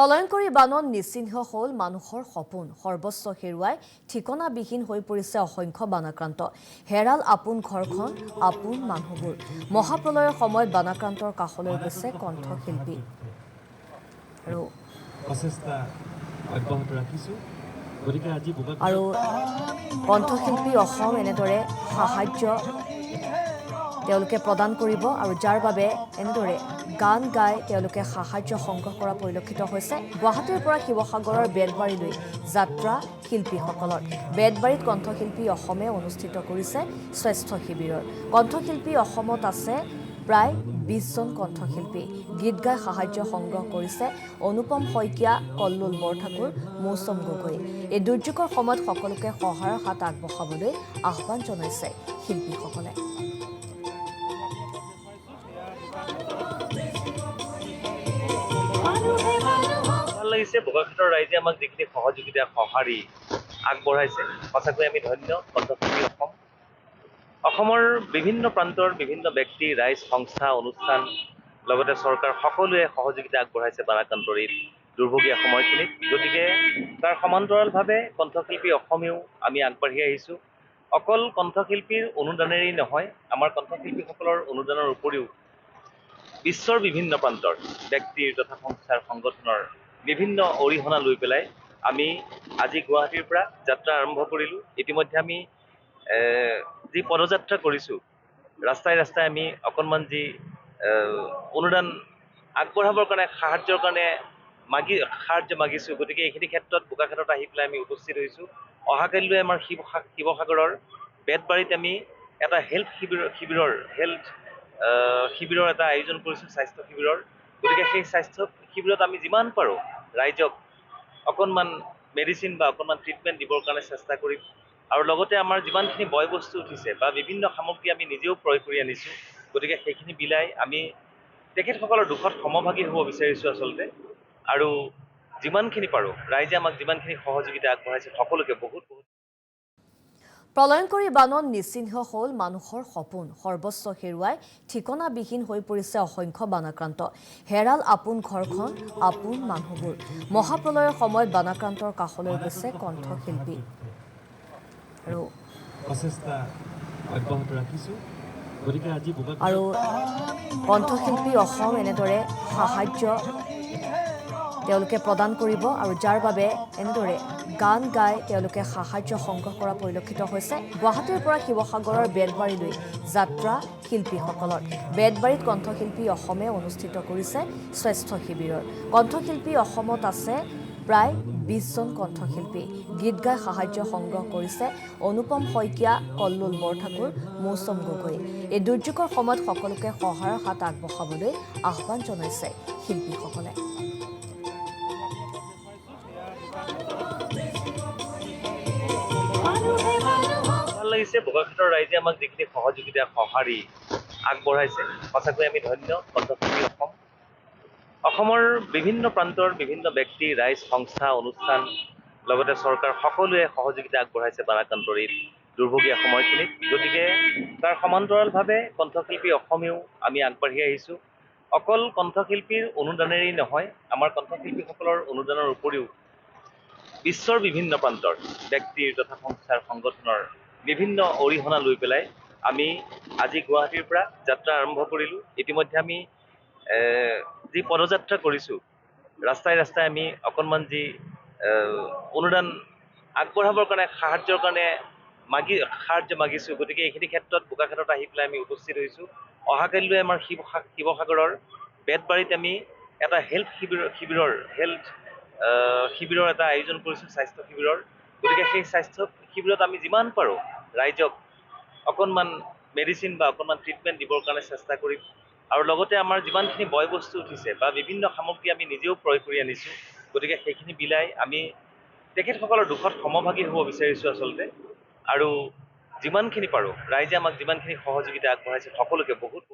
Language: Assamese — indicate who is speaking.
Speaker 1: প্ৰলয়ংকৰী বানত নিচিহ্ন হ'ল মানুহৰ সপোন সৰ্বস্ব হেৰুৱাই ঠিকনাবিহীন হৈ পৰিছে অসংখ্য বানাক্ৰান্ত হেৰাল আপোন ঘৰখন আপোন মানুহবোৰ মহাপ্ৰলয়ৰ সময়ত বানাক্ৰান্তৰ কাষলৈ গৈছে কণ্ঠশিল্পী আৰু কণ্ঠশিল্পী অসম এনেদৰে সাহায্য তেওঁলোকে প্ৰদান কৰিব আৰু যাৰ বাবে এনেদৰে গান গাই তেওঁলোকে সাহায্য সংগ্ৰহ কৰা পৰিলক্ষিত হৈছে গুৱাহাটীৰ পৰা শিৱসাগৰৰ বেদবাৰীলৈ যাত্ৰা শিল্পীসকলৰ বেদবাৰীত কণ্ঠশিল্পী অসমে অনুষ্ঠিত কৰিছে স্বাস্থ্য শিবিৰৰ কণ্ঠশিল্পী অসমত আছে প্ৰায় 20 জন কণ্ঠশিল্পী গীত গাই সাহায্য সংগ্ৰহ কৰিছে অনুপম শইকীয়া কল্লোল বৰঠাকুৰ মৌচম গগৈ এই দুৰ্যোগৰ সময়ত সকলোকে সহায়ৰ হাত আগবঢ়াবলৈ আহ্বান জনাইছে শিল্পীসকলে
Speaker 2: ভাল লাগিছে বোকাখাটৰ ৰাইজে আমাক যিখিনি সহযোগিতা সঁহাৰি আগবঢ়াইছে সঁচাকৈ আমি ধন্য কণ্ঠশিল্পী অসমৰ বিভিন্ন প্ৰান্তৰ বিভিন্ন ব্যক্তি ৰাইজ সংস্থা অনুষ্ঠান লগতে চৰকাৰ সকলোৱে সহযোগিতা আগবঢ়াইছে বানাক্ৰান্তৰ এই দুৰ্ভগীয়া সময়খিনিত গতিকে তাৰ সমান্তৰালভাৱে কণ্ঠশিল্পী অসমেও আমি আগবাঢ়ি আহিছোঁ অকল কণ্ঠশিল্পীৰ অনুদানেৰেই নহয় আমাৰ কণ্ঠশিল্পীসকলৰ অনুদানৰ উপৰিও বিশ্বৰ বিভিন্ন প্ৰান্তৰ ব্যক্তিৰ তথা সংস্থাৰ সংগঠনৰ বিভিন্ন অৰিহণা লৈ পেলাই আমি আজি গুৱাহাটীৰ পৰা যাত্ৰা আৰম্ভ কৰিলোঁ ইতিমধ্যে আমি যি পদযাত্ৰা কৰিছোঁ ৰাস্তাই ৰাস্তাই আমি অকণমান যি অনুদান আগবঢ়াবৰ কাৰণে সাহায্যৰ কাৰণে সাহায্য মাগিছোঁ গতিকে এইখিনি ক্ষেত্ৰত বোকাখাটত আহি পেলাই আমি উপস্থিত হৈছোঁ অহাকালিলৈ আমাৰ শিৱসাগৰৰ বেদবাৰীত আমি এটা শিবিৰৰ এটা আয়োজন কৰিছোঁ স্বাস্থ্য শিবিৰৰ গতিকে সেই স্বাস্থ্য শিবিৰত আমি যিমান পাৰোঁ ৰাইজক অকণমান মেডিচিন বা অকণমান ট্ৰিটমেণ্ট দিবৰ কাৰণে চেষ্টা কৰিম আৰু লগতে আমাৰ যিমানখিনি বয় বস্তু উঠিছে বা বিভিন্ন সামগ্ৰী আমি নিজেও ক্ৰয় কৰি আনিছোঁ গতিকে সেইখিনি বিলাই আমি তেখেতসকলৰ দুখত সমভাগী হ'ব বিচাৰিছোঁ আচলতে আৰু যিমানখিনি পাৰোঁ ৰাইজে আমাক যিমানখিনি সহযোগিতা আগবঢ়াইছে সকলোকে বহুত
Speaker 1: প্ৰলয়ংকৰী বানত নিচিহ্ন হ'ল মানুহৰ সপোন সৰ্বস্ব হেৰুৱাই ঠিকনাবিহীন হৈ পৰিছে অসংখ্য বানাক্ৰান্ত হেৰাল আপোন ঘৰখন আপোন মানুহবোৰ মহাপ্ৰলয়ৰ সময়ত বানাক্ৰান্তৰ কাষলৈ গৈছে কণ্ঠশিল্পী আৰু কণ্ঠশিল্পী অসম এনেদৰে সাহায্য তেওঁলোকে প্ৰদান কৰিব আৰু যাৰ বাবে এনেদৰে গান গাই তেওঁলোকে সাহায্য সংগ্ৰহ কৰা পৰিলক্ষিত হৈছে গুৱাহাটীৰ পৰা শিৱসাগৰৰ বেদবাৰীলৈ যাত্ৰা শিল্পীসকলৰ বেদবাৰীত কণ্ঠশিল্পী অসমে অনুষ্ঠিত কৰিছে স্বাস্থ্য শিবিৰৰ কণ্ঠশিল্পী অসমত আছে প্ৰায় 20 জন কণ্ঠশিল্পী গীত গাই সাহায্য সংগ্ৰহ কৰিছে অনুপম শইকীয়া কল্লোল বৰঠাকুৰ মৌচম গগৈ এই দুৰ্যোগৰ সময়ত সকলোকে সহায়ৰ হাত আগবঢ়াবলৈ আহ্বান জনাইছে শিল্পীসকলে
Speaker 2: ভাল লাগিছে বোকাখাটৰ ৰাইজে আমাক যিখিনি সহযোগিতা সঁহাৰি আগবঢ়াইছে সঁচাকৈ আমি ধন্য কণ্ঠশিল্পী অসমৰ বিভিন্ন প্ৰান্তৰ বিভিন্ন ব্যক্তি ৰাইজ সংস্থা অনুষ্ঠান লগতে চৰকাৰ সকলোৱে সহযোগিতা আগবঢ়াইছে বানাক্ৰান্তৰ এই দুৰ্ভগীয়া সময়খিনিত গতিকে তাৰ সমান্তৰালভাৱে কণ্ঠশিল্পী অসমেও আমি আগবাঢ়ি আহিছোঁ অকল কণ্ঠশিল্পীৰ অনুদানেৰেই নহয় আমাৰ কণ্ঠশিল্পীসকলৰ অনুদানৰ উপৰিও বিশ্বৰ বিভিন্ন প্ৰান্তৰ ব্যক্তিৰ তথা সংস্থাৰ সংগঠনৰ বিভিন্ন অৰিহণা লৈ পেলাই আমি আজি গুৱাহাটীৰ পৰা যাত্ৰা আৰম্ভ কৰিলোঁ ইতিমধ্যে আমি যি পদযাত্ৰা কৰিছোঁ ৰাস্তাই ৰাস্তাই আমি অকণমান যি অনুদান আগবঢ়াবৰ কাৰণে সাহায্যৰ কাৰণে সাহায্য মাগিছোঁ গতিকে এইখিনি ক্ষেত্ৰত বোকাখাটত আহি পেলাই আমি উপস্থিত হৈছোঁ অহাকালিলৈ আমাৰ শিৱসাগৰৰ বেদবাৰীত আমি এটা শিবিৰৰ এটা আয়োজন কৰিছোঁ স্বাস্থ্য শিবিৰৰ গতিকে সেই স্বাস্থ্য শিবিৰত আমি যিমান পাৰোঁ ৰাইজক অকণমান মেডিচিন বা অকণমান ট্ৰিটমেণ্ট দিবৰ কাৰণে চেষ্টা কৰিম আৰু লগতে আমাৰ যিমানখিনি বয় বস্তু উঠিছে বা বিভিন্ন সামগ্ৰী আমি নিজেও ক্ৰয় কৰি আনিছোঁ গতিকে সেইখিনি বিলাই আমি তেখেতসকলৰ দুখত সমভাগী হ'ব বিচাৰিছোঁ আচলতে আৰু যিমানখিনি পাৰোঁ ৰাইজে আমাক যিমানখিনি সহযোগিতা আগবঢ়াইছে সকলোকে বহুত